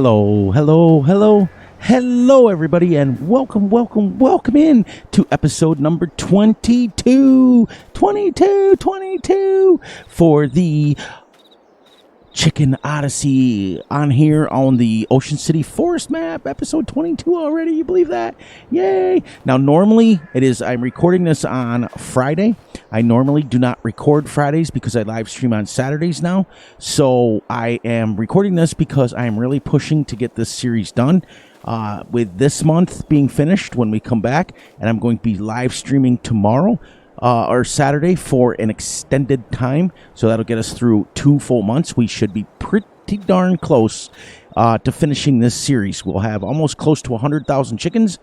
Hello, everybody, and welcome in to episode number 22 for the Chicken Odyssey on here on the Ocean City Forest map. Episode 22 already, you believe that? Yay! Now, normally, I'm recording this on Friday. I normally do not record Fridays because I live stream on Saturdays now. So I am recording this because I am really pushing to get this series done. With this month being finished when we come back, and I'm going to be live streaming tomorrow or Saturday for an extended time, so that'll get us through 2 full months. We should be pretty darn close to finishing this series. We'll have almost close to 100,000 chickens,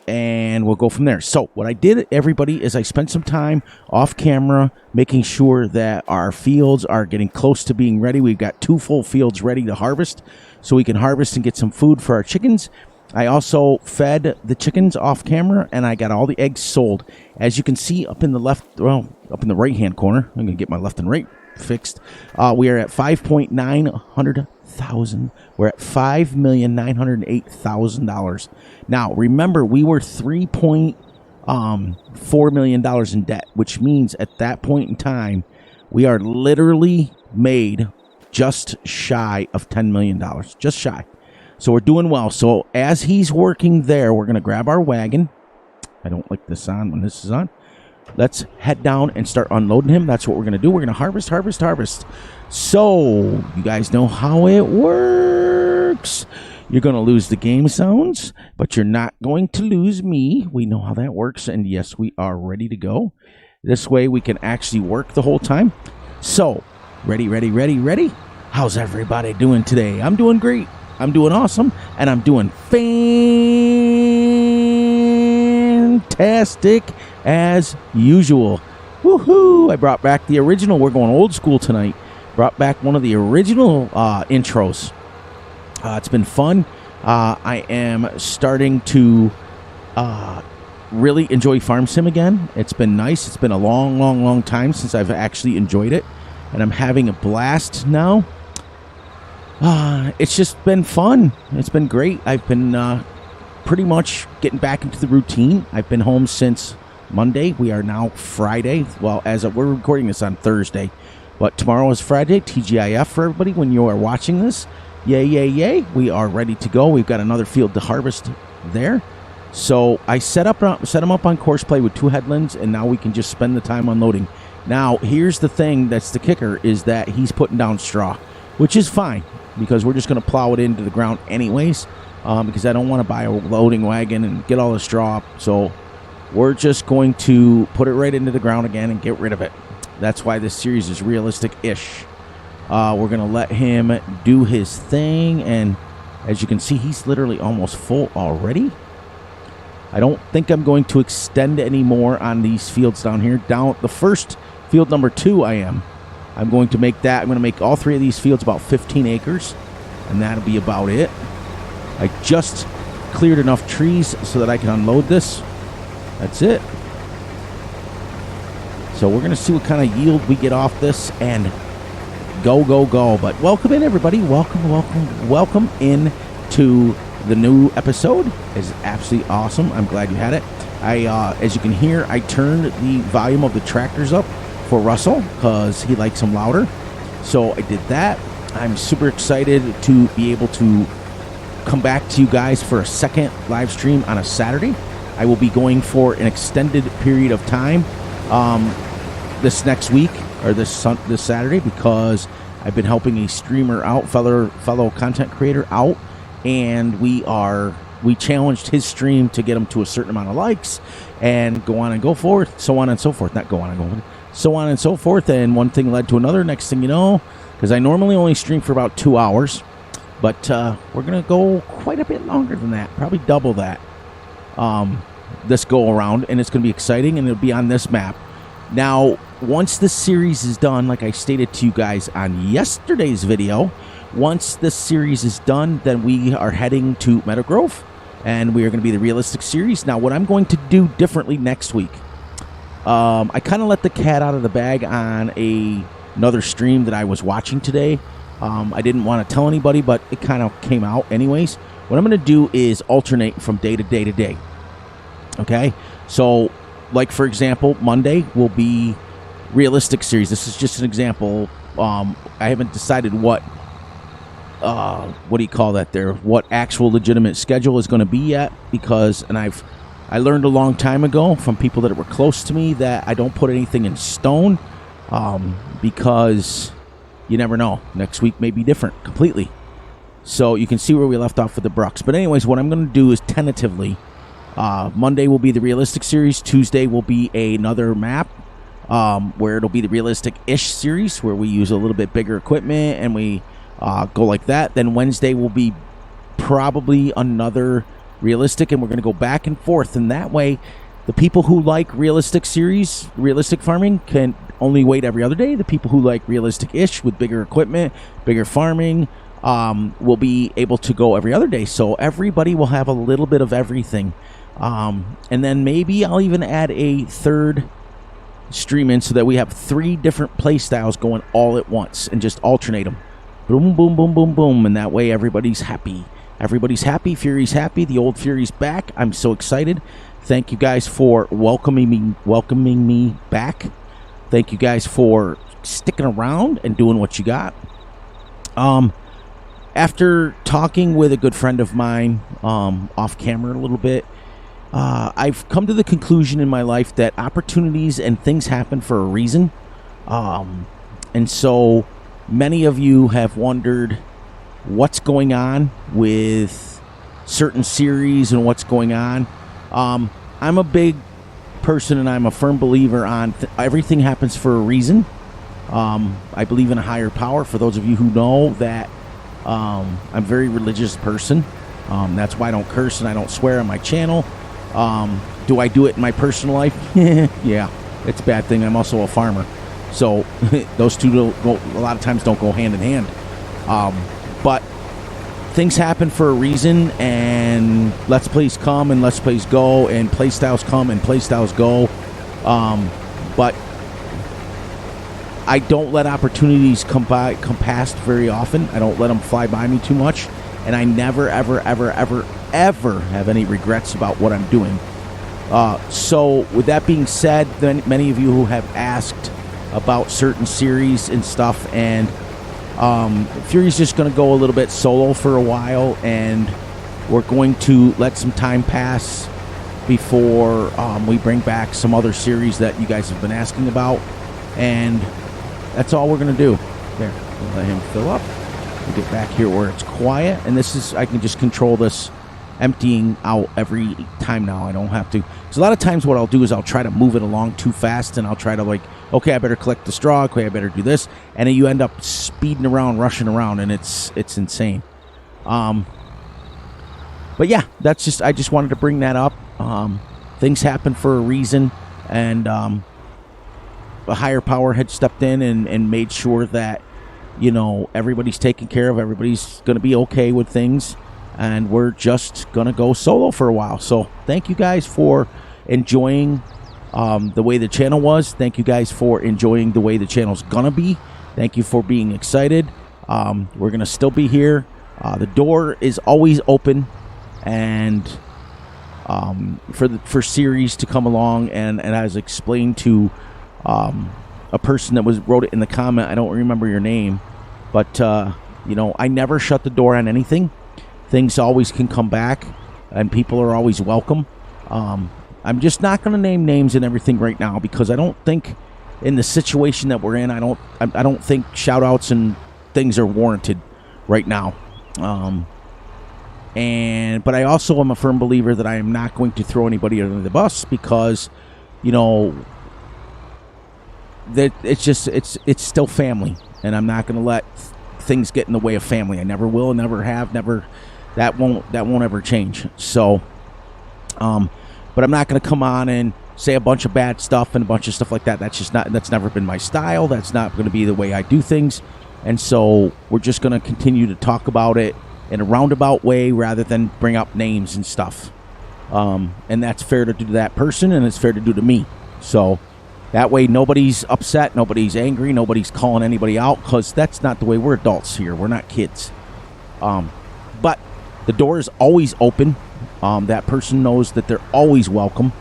and we'll go from there. So what I did, everybody, is I spent some time off camera making sure that our fields are getting close to being ready. We've got 2 full fields ready to harvest, so we can harvest and get some food for our chickens. I also fed the chickens off camera, and I got all the eggs sold. As you can see up in the up in the right-hand corner, I'm going to get my left and right fixed. We are at 5,900,000. We're at $5,908,000. Now, remember, we were $3.4 million in debt, which means at that point in time, we are literally made just shy of $10 million. Just shy. So we're doing well. So as he's working there, we're going to grab our wagon. I don't like this on when this is on. Let's head down and start unloading him. That's what we're going to do. We're going to harvest. So you guys know how it works. You're going to lose the game sounds, but you're not going to lose me. We know how that works. And yes, we are ready to go. This way we can actually work the whole time. So ready. How's everybody doing today? I'm doing great. I'm doing awesome, and I'm doing fantastic as usual. Woohoo! I brought back the original. We're going old school tonight. Brought back one of the original intros. It's been fun. I am starting to really enjoy Farm Sim again. It's been nice. It's been a long time since I've actually enjoyed it, and I'm having a blast now. It's just been fun. It's been great. I've been pretty much getting back into the routine. I've been home since Monday. We are now Friday. Well, we're recording this on Thursday, but tomorrow is Friday. TGIF for everybody when you are watching this. Yay. We are ready to go. We've got another field to harvest there. So I set them up on course play with 2 headlands, and now we can just spend the time unloading. Now, here's the thing that's the kicker, is that he's putting down straw, which is fine, because we're just going to plow it into the ground anyways, because I don't want to buy a loading wagon and get all the straw up. So we're just going to put it right into the ground again and get rid of it. That's why this series is realistic-ish. We're going to let him do his thing, and as you can see, he's literally almost full already. I don't think I'm going to extend any more on these fields down here. Down the first field, number 2, I'm going to make that. I'm going to make all 3 of these fields about 15 acres, and that'll be about it. I just cleared enough trees so that I can unload this. That's it. So we're going to see what kind of yield we get off this, and go. But welcome in, everybody. Welcome in to the new episode. It's absolutely awesome. I'm glad you had it. As you can hear, I turned the volume of the tractors up for Russell because he likes them louder. So I did that. I'm super excited to be able to come back to you guys for a second live stream on a Saturday. I will be going for an extended period of time this next week, or this Saturday, because I've been helping a streamer out, fellow content creator out, and we challenged his stream to get him to a certain amount of likes and so on and so forth. And one thing led to another. Next thing you know, because I normally only stream for about 2 hours, but we're going to go quite a bit longer than that, probably double that this go around, and it's going to be exciting, and it'll be on this map. Now, once this series is done, like I stated to you guys on yesterday's video, once this series is done, then we are heading to Meadowgrove, and we are going to be the realistic series. Now, what I'm going to do differently next week, I kind of let the cat out of the bag on another stream that I was watching today. I didn't want to tell anybody, but it kind of came out anyways. What I'm going to do is alternate from day to day to day. Okay? So, like, for example, Monday will be realistic series. This is just an example. I haven't decided what do you call that there? What actual legitimate schedule is going to be yet, because, and I learned a long time ago from people that were close to me that I don't put anything in stone, because you never know. Next week may be different completely. So you can see where we left off with the Brucks. But anyways, what I'm going to do is tentatively, Monday will be the realistic series. Tuesday will be another map, where it'll be the realistic-ish series, where we use a little bit bigger equipment and we go like that. Then Wednesday will be probably another realistic, and we're going to go back and forth. And that way, the people who like realistic series, realistic farming, can only wait every other day. The people who like realistic-ish with bigger equipment, bigger farming, will be able to go every other day. So everybody will have a little bit of everything. And then maybe I'll even add a third stream in so that we have 3 different play styles going all at once and just alternate them. Boom, boom, boom, boom, boom. And that way everybody's happy. Everybody's happy. Fury's happy. The old Fury's back. I'm so excited. Thank you guys for welcoming me back. Thank you guys for sticking around and doing what you got. After talking with a good friend of mine, off camera a little bit, I've come to the conclusion in my life that opportunities and things happen for a reason. And so many of you have wondered what's going on with certain series and what's going on. I'm a big person and I'm a firm believer on everything happens for a reason. I believe in a higher power. For those of you who know that, I'm a very religious person. That's why I don't curse and I don't swear on my channel. Do I do it in my personal life? Yeah, it's a bad thing. I'm also a farmer. So those two a lot of times don't go hand in hand. But things happen for a reason, and Let's Plays come and Let's Plays go, and playstyles come and playstyles go. But I don't let opportunities come past very often. I don't let them fly by me too much, and I never, ever, ever, ever, ever have any regrets about what I'm doing. So with that being said, then many of you who have asked about certain series and stuff, and Fury's just going to go a little bit solo for a while, and we're going to let some time pass before we bring back some other series that you guys have been asking about, and that's all we're going to do. There, we'll let him fill up. We'll get back here where it's quiet, and this is, I can just control this emptying out every time now. I don't have to. Because a lot of times what I'll do is I'll try to move it along too fast, and I'll try to, like, okay, I better collect the straw, okay, I better do this, and then you end up speeding around, rushing around, and it's insane. But yeah, that's just, I just wanted to bring that up. Things happen for a reason, and a higher power had stepped in and made sure that, you know, everybody's taken care of, everybody's going to be okay with things, and we're just going to go solo for a while. So thank you guys for enjoying the way the channel was. Thank you guys for enjoying the way the channel's going to be. Thank you for being excited. We're going to still be here. The door is always open, and for series to come along, and as explained to a person that wrote it in the comment, I don't remember your name, but you know, I never shut the door on anything. Things always can come back, and people are always welcome. I'm just not going to name names and everything right now, because I don't think, in the situation that we're in, I don't think shout outs and things are warranted right now. But I also am a firm believer that I am not going to throw anybody under the bus, because, you know, that it's still family, and I'm not going to let things get in the way of family. I never will, never have, never. That won't ever change. So, but I'm not going to come on and say a bunch of bad stuff and a bunch of stuff like that. That's never been my style. That's not going to be the way I do things. And so we're just going to continue to talk about it in a roundabout way rather than bring up names and stuff. And that's fair to do to that person, and it's fair to do to me. So That way nobody's upset, nobody's angry, nobody's calling anybody out, because that's not the way we're adults here. We're not kids. But the door is always open. That person knows that they're always welcome.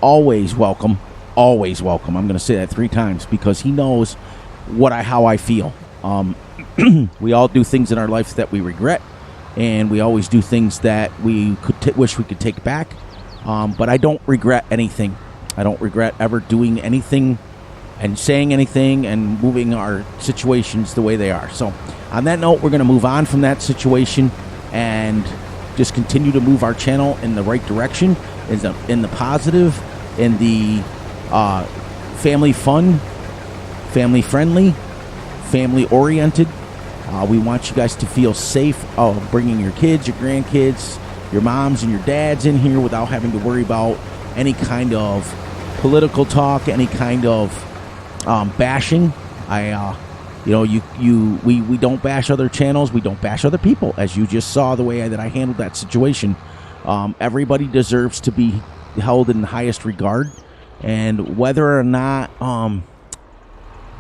Always welcome. Always welcome. I'm going to say that 3 times because he knows how I feel. We all do things in our life that we regret, and we always do things that we could wish we could take back. But I don't regret anything. I don't regret ever doing anything and saying anything and moving our situations the way they are. So on that note, we're going to move on from that situation and just continue to move our channel in the right direction, in the positive, in the family fun, family friendly, family oriented. We want you guys to feel safe bringing your kids, your grandkids, your moms and your dads in here without having to worry about any kind of political talk, any kind of bashing. We don't bash other channels. We don't bash other people, as you just saw the way that I handled that situation. Everybody deserves to be held in the highest regard, and whether or not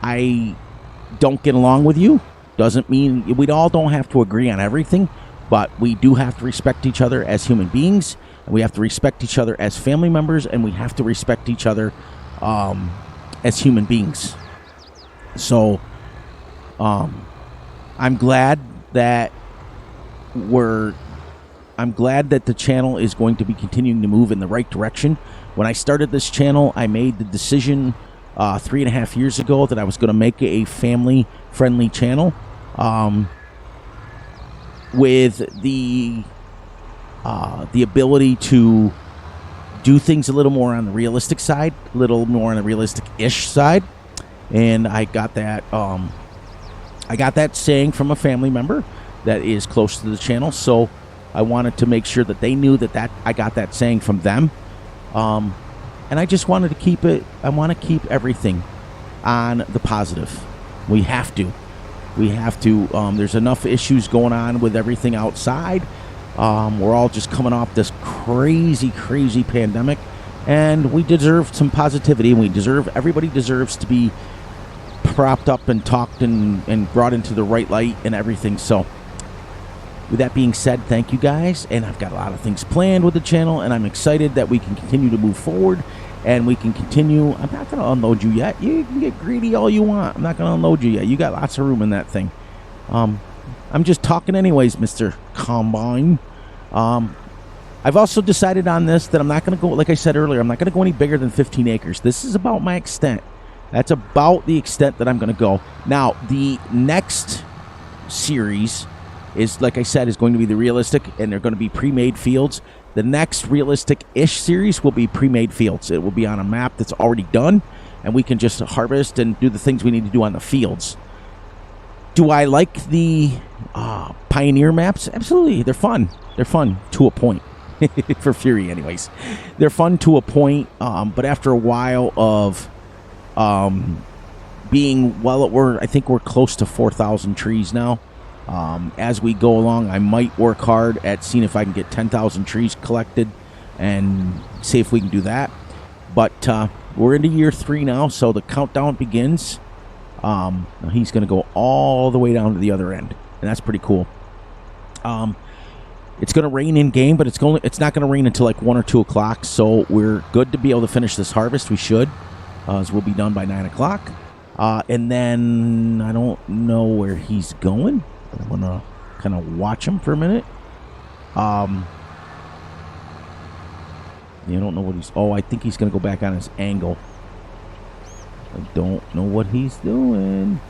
I don't get along with you doesn't mean we all don't have to agree on everything, but we do have to respect each other as human beings. We have to respect each other as family members, and we have to respect each other as human beings. So I'm glad that the channel is going to be continuing to move in the right direction. When I started this channel, I made the decision 3.5 years ago that I was going to make a family-friendly channel with the ability to do things a little more on the realistic side, a little more on the realistic-ish side. And I got that saying from a family member that is close to the channel, so I wanted to make sure that they knew that I got that saying from them. And I just wanted to keep it. I want to keep everything on the positive. We have to. There's enough issues going on with everything outside. We're all just coming off this crazy pandemic, and we deserve some positivity, and everybody deserves to be propped up and talked and brought into the right light and everything. So with that being said, thank you guys, and I've got a lot of things planned with the channel, and I'm excited that we can continue to move forward, and we can continue. I'm not going to unload you yet. You can get greedy all you want. I'm not going to unload you yet. You got lots of room in that thing. I'm just talking anyways, Mr. Combine. I've also decided on this that I'm not going to go, like I said earlier, I'm not going to go any bigger than 15 acres. This is about my extent. That's about the extent that I'm going to go. Now, the next series is, like I said, is going to be the realistic, and they're going to be pre-made fields. The next realistic-ish series will be pre-made fields. It will be on a map that's already done, and we can just harvest and do the things we need to do on the fields. Do I like the Pioneer maps? Absolutely. They're fun. They're fun to a point. For Fury, anyways. They're fun to a point, but after a while of being, I think we're close to 4,000 trees now. As we go along, I might work hard at seeing if I can get 10,000 trees collected and see if we can do that. But we're into year 3 now, so the countdown begins. Now he's going to go all the way down to the other end, and that's pretty cool. It's going to rain in game, but it's not going to rain until like 1 or 2 o'clock, so we're good to be able to finish this harvest. We should, as we'll be done by 9 o'clock. And then I don't know where he's going. I'm going to kind of watch him for a minute. I don't know what he's... Oh, I think he's going to go back on his angle. I don't know what he's doing.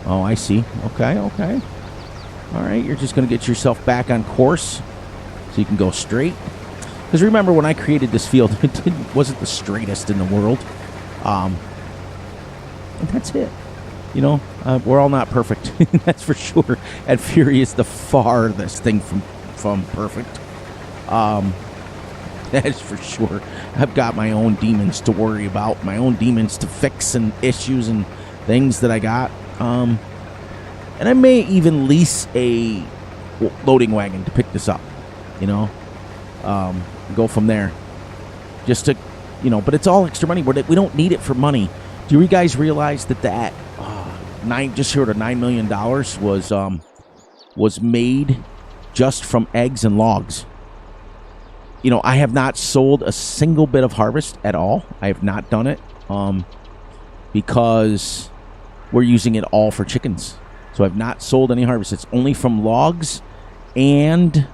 Oh, I see. Okay. All right, you're just going to get yourself back on course so you can go straight. Because remember, when I created this field, it wasn't the straightest in the world. And that's it. You know, we're all not perfect. That's for sure. And Fury is the farthest thing from perfect. That is for sure. I've got my own demons to worry about, my own demons to fix, and issues and things that I got. And I may even lease a loading wagon to pick this up, you know. Go from there. Just to, but it's all extra money. We don't need it for money. Do you guys realize that just short of $9 million was made just from eggs and logs? I have not sold a single bit of harvest at all. I have not done it because we're using it all for chickens. So I've not sold any harvest. It's only from logs and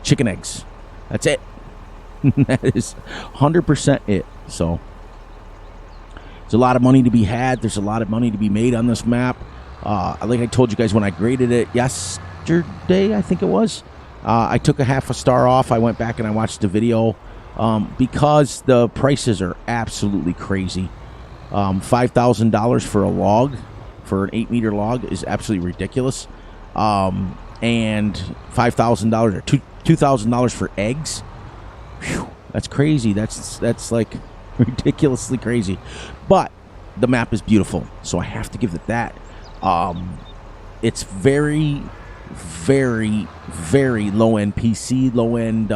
chicken eggs. That's it. That is 100% it. So there's a lot of money to be had. There's a lot of money to be made on this map. Like I told you guys when I graded it yesterday, I think it was, I took a half a star off. I went back and I watched the video because the prices are absolutely crazy. $5,000 for a log, for an 8-meter log, is absolutely ridiculous. And $5,000 or $2,000 for eggs. Whew, that's crazy. That's like ridiculously crazy. But the map is beautiful, so I have to give it that. It's very, very, very low-end PC, low-end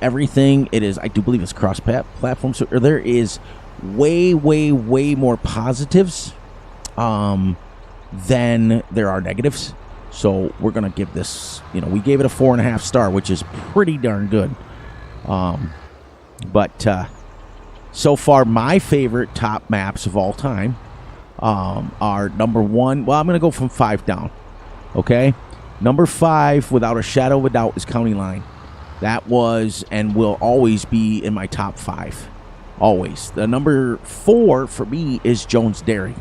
everything. It is, I do believe it's cross-platform, so there is way, way, way more positives than there are negatives. So we're going to give this, we gave it a 4.5 star, which is pretty darn good. But so far, my favorite top maps of all time are number 1. Well, I'm going to go from 5 down. Okay? Number 5, without a shadow of a doubt, is County Line. That was and will always be in my top 5. Always. The number 4 for me is Jones Dairy.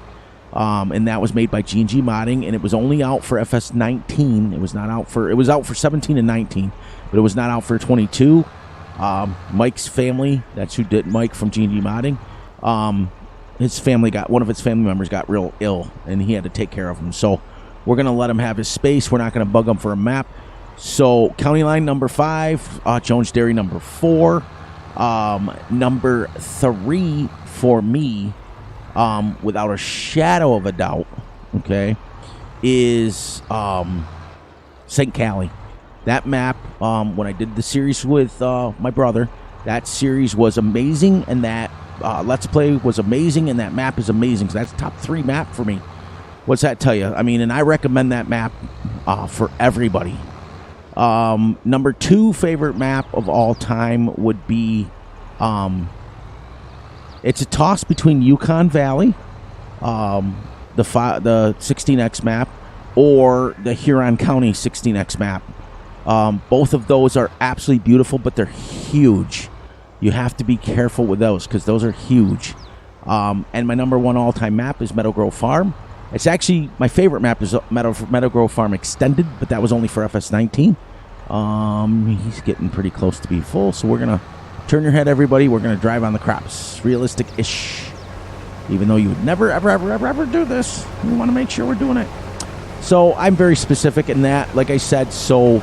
And that was made by G&G Modding, and it was only out for FS19. It was out for 17 and 19, but it was not out for 22. Mike's family, that's who did Mike from G&G Modding. One of his family members got real ill, and he had to take care of him. So we're going to let him have his space. We're not going to bug him for a map. So County Line number 5, Jones Dairy number 4. Number 3 for me, without a shadow of a doubt, okay, is St. Cali. That map, when I did the series with my brother, that series was amazing, and that Let's Play was amazing, and that map is amazing. So that's top 3 map for me. What's that tell you? I mean, and I recommend that map for everybody. Number 2 favorite map of all time would be, it's a toss between Yukon Valley, the 16X map, or the Huron County 16X map. Both of those are absolutely beautiful, but they're huge. You have to be careful with those because those are huge. And my number 1 all-time map is Meadow Grove Farm. It's actually, my favorite map is Meadow Grove Farm Extended, but that was only for FS19. He's getting pretty close to be full, so we're going to turn your head, everybody. We're going to drive on the crops. Realistic-ish. Even though you would never, ever, ever, ever, ever do this. We want to make sure we're doing it. So I'm very specific in that, like I said, so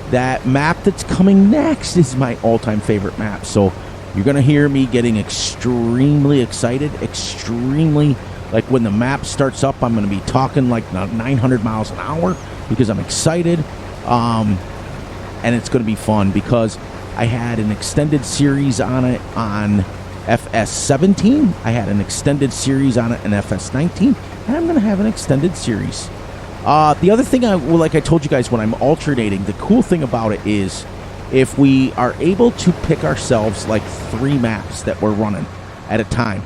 that map that's coming next is my all-time favorite map. So you're going to hear me getting extremely excited, extremely, like when the map starts up, I'm going to be talking like 900 miles an hour because I'm excited. And it's going to be fun because I had an extended series on it on FS17. I had an extended series on it in FS19. And I'm going to have an extended series. The other thing, like I told you guys when I'm alternating, the cool thing about it is if we are able to pick ourselves like 3 maps that we're running at a time,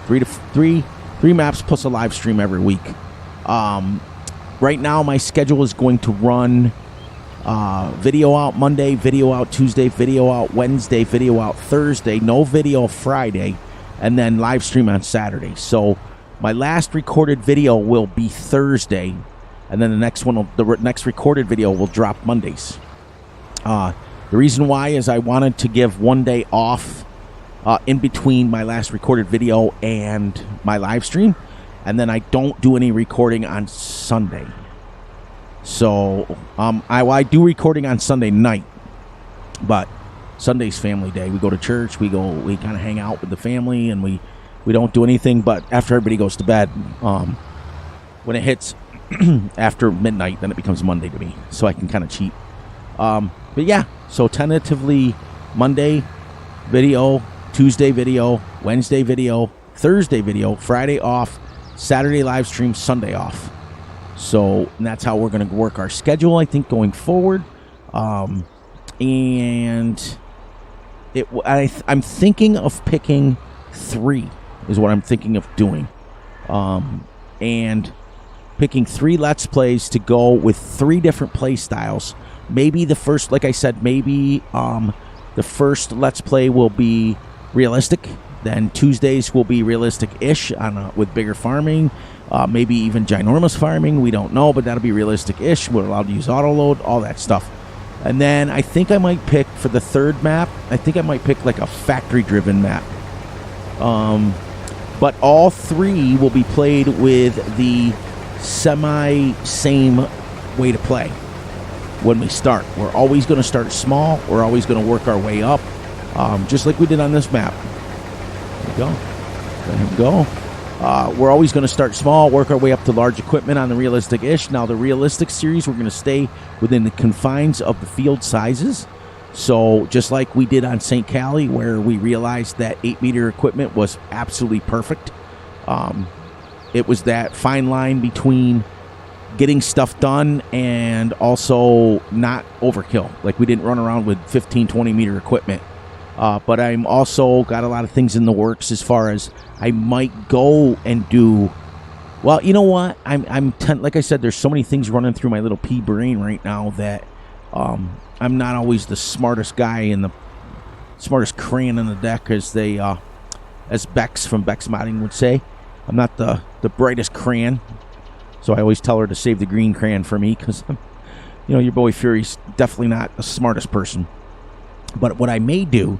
three maps plus a live stream every week. Right now, my schedule is going to run video out Monday, video out Tuesday, video out Wednesday, video out Thursday, no video Friday, and then live stream on Saturday. So my last recorded video will be Thursday, and then the next recorded video will drop Mondays. The reason why is I wanted to give 1 day off in between my last recorded video and my live stream, and then I don't do any recording on Sunday. So I do recording on Sunday night, but Sunday's family day. We go to church, we kind of hang out with the family, and we don't do anything. But after everybody goes to bed, when it hits after midnight, then it becomes Monday to me, so I can kind of cheat. But yeah, so tentatively Monday video, Tuesday video, Wednesday video, Thursday video, Friday off, Saturday live stream, Sunday off. So that's how we're going to work our schedule, I think, going forward. And I'm thinking of picking 3 is what I'm thinking of doing. And picking 3 Let's Plays to go with 3 different play styles. Maybe the first, like I said, maybe the first Let's Play will be realistic. Then Tuesdays will be realistic-ish with bigger farming. Maybe even ginormous farming. We don't know, but that'll be realistic-ish. We're allowed to use auto-load, all that stuff. And then I think I might pick, for the third map, I think I might pick like a factory-driven map. But all 3 will be played with the semi-same way to play when we start. We're always going to start small. We're always going to work our way up, just like we did on this map. There we go. There we go. We're always going to start small, work our way up to large equipment on the realistic-ish. Now, the realistic series, we're going to stay within the confines of the field sizes. So, just like we did on St. Cali, where we realized that 8-meter equipment was absolutely perfect. It was that fine line between getting stuff done and also not overkill. Like, we didn't run around with 15, 20-meter equipment. But I'm also got a lot of things in the works as far as I might go and do. Well, you know what? Like I said, there's so many things running through my little pea brain right now that I'm not always the smartest guy and the smartest crayon in the deck, as Bex from Bex Modding would say. I'm not the brightest crayon, so I always tell her to save the green crayon for me because, your boy Fury's definitely not the smartest person. But what I may do,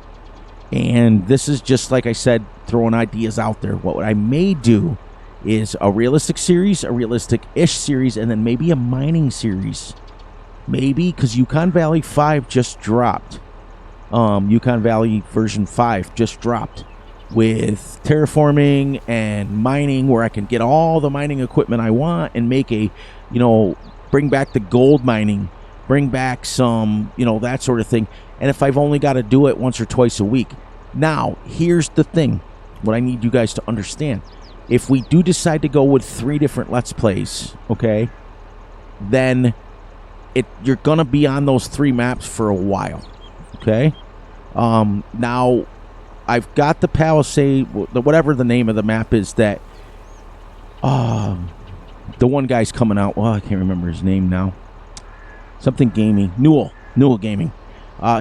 and this is just like I said, throwing ideas out there, what I may do is a realistic series, a realistic-ish series, and then maybe a mining series. Maybe, because Yukon Valley 5 just dropped. Yukon Valley version 5 just dropped with terraforming and mining, where I can get all the mining equipment I want and make bring back the gold mining, bring back some, that sort of thing. And if I've only got to do it once or twice a week. Now, here's the thing. What I need you guys to understand. If we do decide to go with 3 different Let's Plays, okay, then you're going to be on those 3 maps for a while, okay? Now, I've got the Palisade, whatever the name of the map is that the one guy's coming out. Well, I can't remember his name now. Something gaming. Newell Gaming.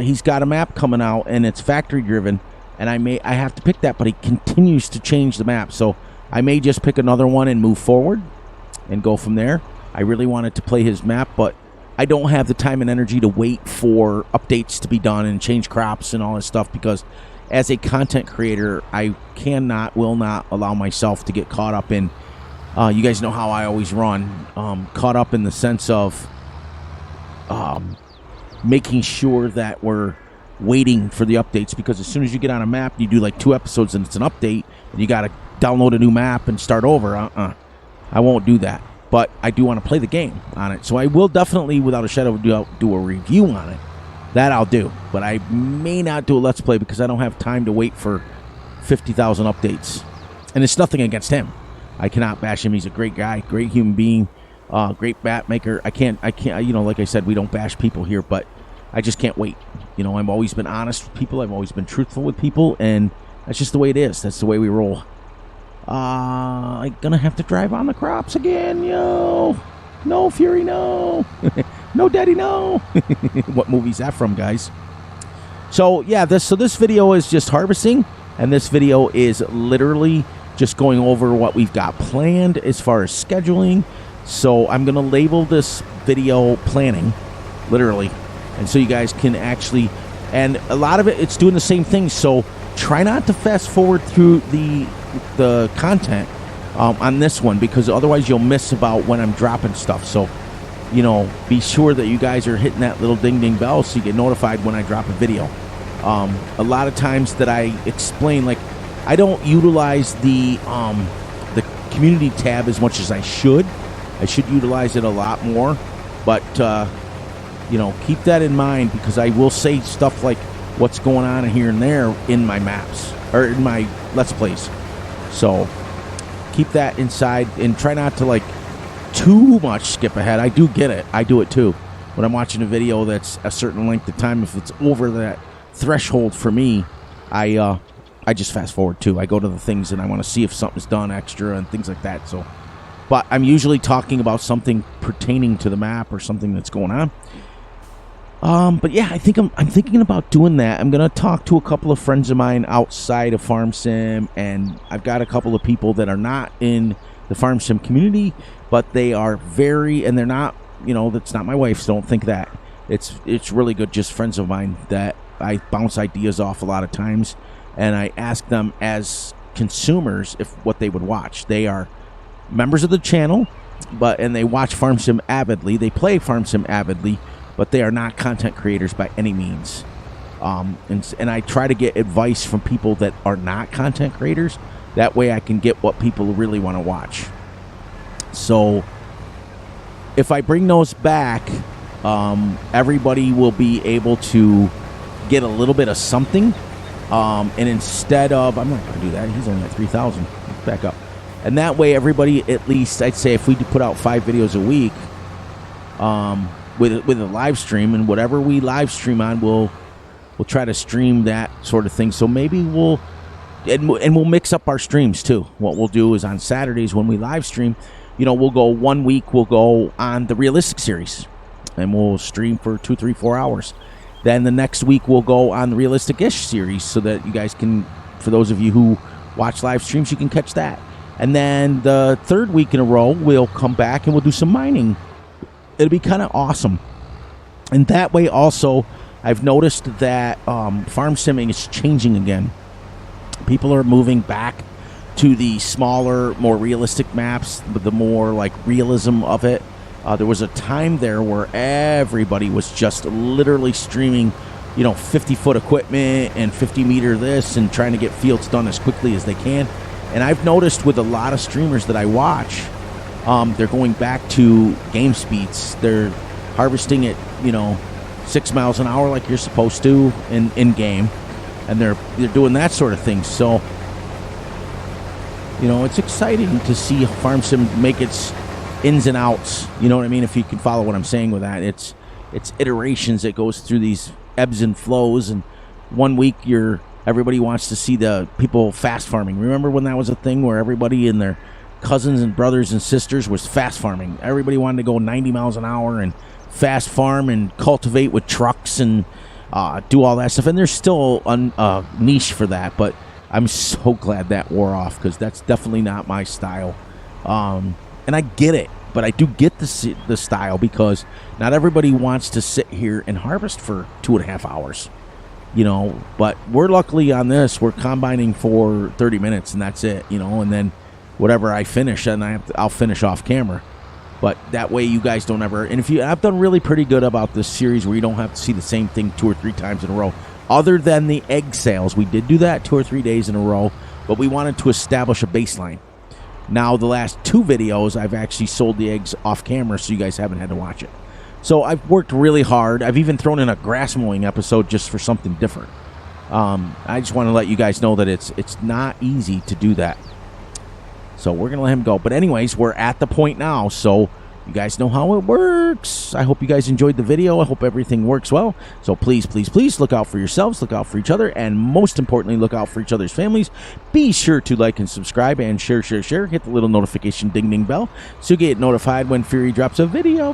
He's got a map coming out, and it's factory driven, and I have to pick that, but he continues to change the map, so I may just pick another one and move forward and go from there. I really wanted to play his map, but I don't have the time and energy to wait for updates to be done and change crops and all this stuff, because as a content creator, I will not allow myself to get caught up in, you guys know how I always run, caught up in the sense of making sure that we're waiting for the updates, because as soon as you get on a map, you do like 2 episodes and it's an update, and you got to download a new map and start over. I won't do that, but I do want to play the game on it, so I will definitely, without a shadow of a doubt, do a review on it. That I'll do, but I may not do a Let's Play because I don't have time to wait for 50,000 updates. And it's nothing against him. I cannot bash him. He's a great guy, great human being, great bat maker. I can't, like I said, we don't bash people here, but I just can't wait. I've always been honest with people. I've always been truthful with people, and that's just the way it is. That's the way we roll. I'm gonna have to drive on the crops again, yo. No, Fury, no. No, Daddy, no. What movie's that from, guys? So, yeah, this video is just harvesting, and this video is literally just going over what we've got planned as far as scheduling. So I'm going to label this video planning, literally, and so you guys can actually, and a lot of it's doing the same thing, so try not to fast forward through the content on this one, because otherwise you'll miss about when I'm dropping stuff. So, be sure that you guys are hitting that little ding bell so you get notified when I drop a video. A lot of times that I explain, like, I don't utilize the community tab as much as I should. I should utilize it a lot more, but keep that in mind, because I will say stuff like what's going on here and there in my maps or in my Let's Plays. So keep that inside and try not to too much skip ahead. I do get it. I do it too. When I'm watching a video that's a certain length of time, if it's over that threshold for me, I just fast forward too. I go to the things and I want to see if something's done extra and things like that. So, but I'm usually talking about something pertaining to the map or something that's going on. But yeah, I think I'm thinking about doing that. I'm gonna talk to a couple of friends of mine outside of Farm Sim, and I've got a couple of people that are not in the Farm Sim community, but they are and they're not. That's not my wife, so don't think that. It's really good, just friends of mine that I bounce ideas off a lot of times, and I ask them as consumers what they would watch. They are members of the channel, and they watch Farm Sim avidly. They play Farm Sim avidly, but they are not content creators by any means. And I try to get advice from people that are not content creators. That way I can get what people really want to watch. So if I bring those back, everybody will be able to get a little bit of something. And instead of, I'm not going to do that. He's only at 3,000. Let's back up. And that way, everybody, at least, I'd say if we put out 5 videos a week, with a live stream, and whatever we live stream on, we'll try to stream that sort of thing. So maybe we'll mix up our streams too. What we'll do is on Saturdays when we live stream, we'll go 1 week, we'll go on the realistic series, and we'll stream for 2, 3, 4 hours. Then the next week we'll go on the realistic-ish series, so that you guys can, for those of you who watch live streams, you can catch that. And then the third week in a row, we'll come back and we'll do some mining. It'll be kind of awesome. And that way also, I've noticed that farm simming is changing again. People are moving back to the smaller, more realistic maps, with the more realism of it. There was a time there where everybody was just literally streaming, 50-foot equipment and 50-meter this, and trying to get fields done as quickly as they can. And I've noticed with a lot of streamers that I watch, they're going back to game speeds. They're harvesting at 6 miles an hour like you're supposed to in game, and they're doing that sort of thing. So it's exciting to see Farm Sim make its ins and outs. You know what I mean? If you can follow what I'm saying with that, it's iterations. It goes through these ebbs and flows. And 1 week everybody wants to see the people fast farming. Remember when that was a thing where everybody and their cousins and brothers and sisters was fast farming? Everybody wanted to go 90 miles an hour and fast farm and cultivate with trucks and do all that stuff. And there's still a niche for that, but I'm so glad that wore off, because that's definitely not my style. And I get it, but I do get the style, because not everybody wants to sit here and harvest for 2.5 hours. But we're luckily on this, we're combining for 30 minutes and that's it, and then whatever I finish, and I'll finish off camera. But that way you guys don't ever, and I've done really pretty good about this series where you don't have to see the same thing 2 or 3 times in a row. Other than the egg sales, we did do that 2 or 3 days in a row, but we wanted to establish a baseline. Now, the last 2 videos, I've actually sold the eggs off camera, so you guys haven't had to watch it. So I've worked really hard. I've even thrown in a grass mowing episode just for something different. I just want to let you guys know that it's not easy to do that. So we're going to let him go. But anyways, we're at the point now, so you guys know how it works. I hope you guys enjoyed the video. I hope everything works well. So please, please, please look out for yourselves, look out for each other, and most importantly, look out for each other's families. Be sure to like and subscribe and share. Hit the little notification ding bell so you get notified when Fury drops a video.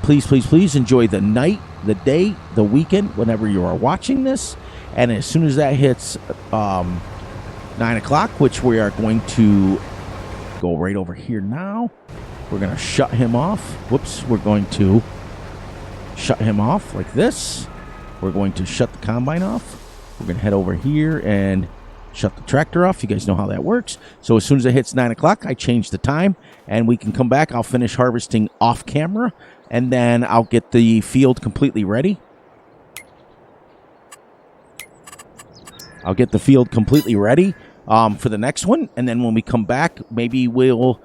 Please, please, please enjoy the night, the day, the weekend, whenever you are watching this. And as soon as that hits 9 o'clock, which we are going to go right over here now, we're going to shut him off. Whoops, we're going to shut him off like this. We're going to shut the combine off. We're going to head over here and shut the tractor off. You guys know how that works. So as soon as it hits 9 o'clock, I change the time and we can come back. I'll finish harvesting off camera and then I'll get the field completely ready. I'll get the field completely ready for the next one. And then when we come back, maybe we'll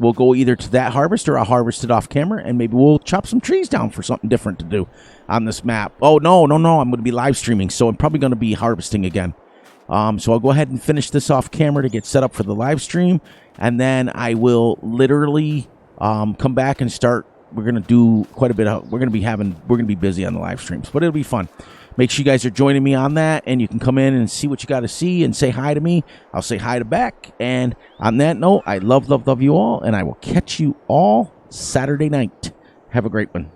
we'll go either to that harvest or I'll harvest it off camera, and maybe we'll chop some trees down for something different to do on this map. Oh, no. I'm going to be live streaming, so I'm probably going to be harvesting again. So I'll go ahead and finish this off camera to get set up for the live stream, and then I will literally come back and start. We're going to do quite a bit of, we're going to be busy on the live streams, but it'll be fun. Make sure you guys are joining me on that, and you can come in and see what you got to see and say hi to me. I'll say hi to back. And on that note, I love you all, and I will catch you all Saturday night. Have a great one.